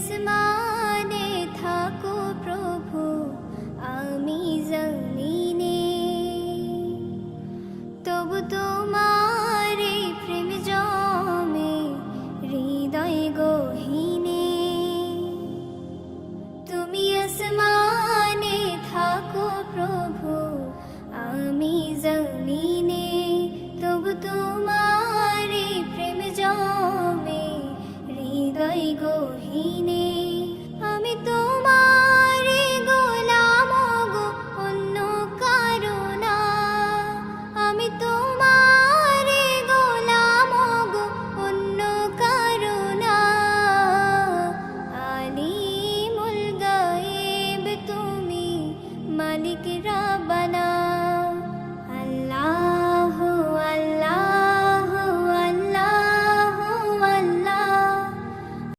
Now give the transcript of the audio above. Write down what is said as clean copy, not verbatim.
আসমানে থাকো প্রভু, আমি জমিনে। তবু তোমার এই প্রেম জমে হৃদয় গহীনে। তুমি আসমানে থাকো প্রভু, আমি জমিনে। তবু তোমার এই প্রেম জমে হৃদয় গহীনে।